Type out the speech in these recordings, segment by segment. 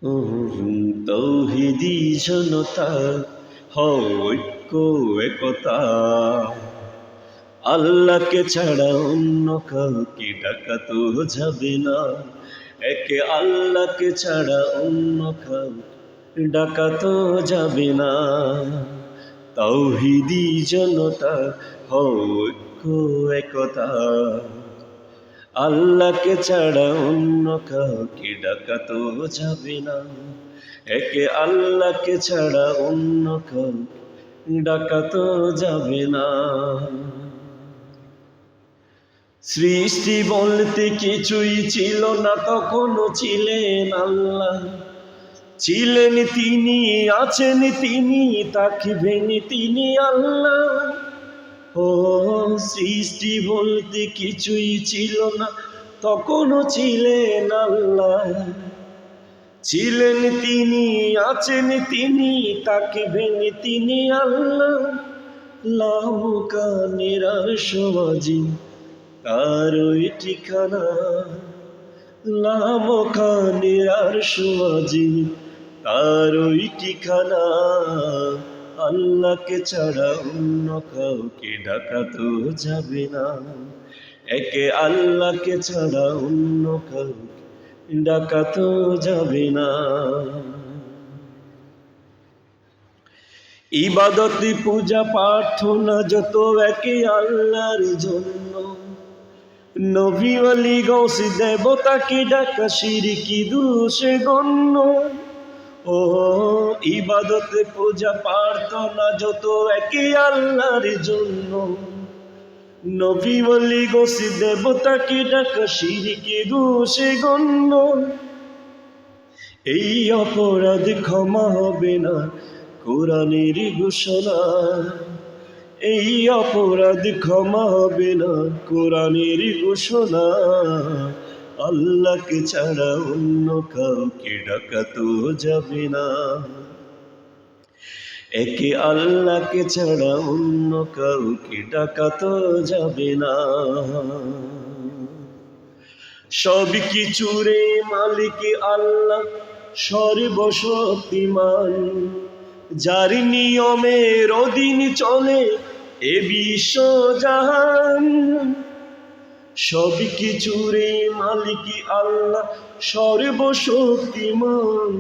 তৌহিদি জনতা হও ঐক্য একতা, আল্লাহকে ছাড়া অন্য কাউকে ডাকা তো যাবে না। একে আল্লাহকে ছাড়া অন্য কাউকে ডাকা তো যাবে না। তৌহিদি জনতা হও ঐক্য একতা, আল্লাহকে ছাড়া অন্য কাউকে ডাকা তো যাবে না। একে আল্লাহকে ছাড়া অন্য কাউকে ডাকা তো যাবে না। সৃষ্টি বলতে কিছুই ছিল না, তখনও ছিলেন আল্লাহ। ছিলেন তিনি, আছেন তিনি, থাকবেন তিনি আল্লাহ। ও সৃষ্টি বলতে কিছুই ছিল না, তখনও ছিলেন আল্লাহ। ছিলেন তিনি, আছেন তিনি, থাকবেন তিনি আল্লাহ। লামকানের আরশওয়াজিন তার ওই ঠিকানা, লামকানের আরশওয়াজিন তার ওই ঠিকানা। আল্লাহকে ছাড়া অন্য কাউকে ডাকা তো যাবে না। একে আল্লাহকে ছাড়া অন্য কাউকে ডাকা তো যাবে না। ইবাদত পূজা প্রার্থনা যত একে আল্লাহর জন্য। নবী ওয়ালি গৌস দেবতাকে ডাকা শিরকি দোষে গণ্য। ও ইবাদত পূজা প্রার্থনা যত একে আল্লাহর জন্য। নবী ওয়ালি গৌস দেবতাকে ডাকা শিরকি দোষে গণ্য। এই অপরাধ ক্ষমা হবে না, কোরআনের ঘোষণা। এই অপরাধ ক্ষমা হবে না, কোরআনের ঘোষণা। আল্লাহকে ছাড়া অন্য কাউকে ডাকা তো যাবে না। একে আল্লাহকে ছাড়া অন্য কাউকে ডাকা তো যাবে না। সব কিছুরে মালিক আল্লাহ সর্বশক্তিমান, যার নিয়মের অধীন চলে এ বিশ্ব জাহান। সব কিছুরে মালিক আল্লাহ সর্বশক্তিমান,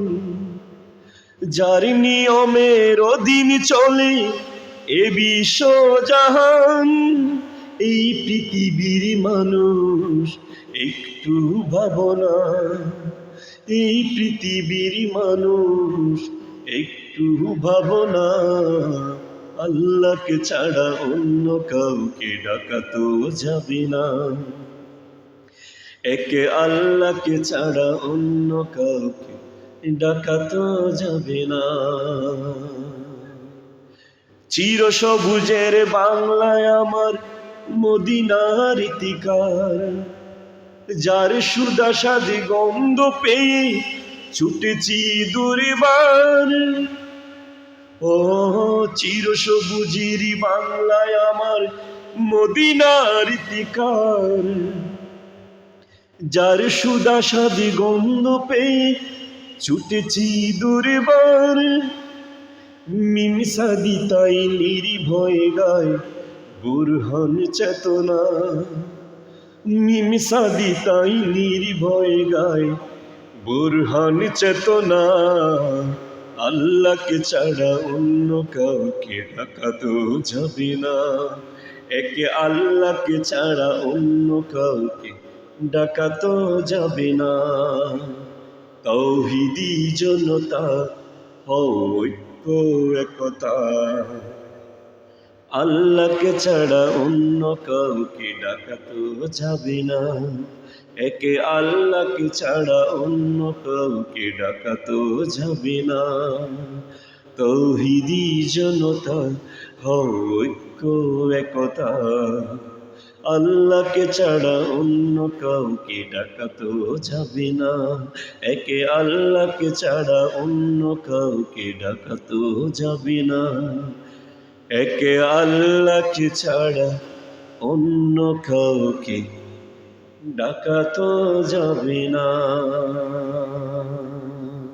যার নিয়মের অধীন চলে এ বিশ্ব জাহান। এই পৃথিবীর মানুষ একটু ভাবনা, এই পৃথিবীর মানুষ একটু ভাবনা। আল্লাহকে ছাড়া অন্য কাউকে ডাকা তো যাবে না। একে আল্লাহকে ছাড়া অন্য কাউকে ডাকা তো যাবে না। চির সবুজের বাংলায় আমার মদিনার ইতিকার, যার সুদা সাদি গন্ধ পেয়ে ছুটেছি দুর্বার। ও চির সবুজের বাংলায় আমার মদিনার ইতিকার, যার সুদা সাদি গন্ধ পেয়ে ছুটেছি দুর্বার। মিম সাদি তাই নির্ভয়ে গায় বুরহান চেতনা, মিম সাদি তাই নির্ভয়ে গায় বুরহান চেতনা। আল্লাহকে ছাড়া অন্য কাউকে ডাকা তো যাবে না। একে আল্লাহকে ছাড়া অন্য কাউকে ডাকা তো যাবে না। তৌহিদি জনতা হও ঐক্য একতা, আল্লাহকে ছাড়া অন্য কাউকে ডাকা তো যাবে না। একে আল্লাহকে ছাড়া অন্য কাউকে ডাকা তো যাবে না। তৌহিদি জনতা হও ঐক্য একতা, আল্লাহকে ছাড়া অন্য কাউকে ডাকা তো যাবে না। একে আল্লাহকে ছাড়া অন্য কাউকে ডাকা তো যাবে না। একে আল্লাহকে ছাড়া অন্য কাউকে ডাকা তো যাবে না।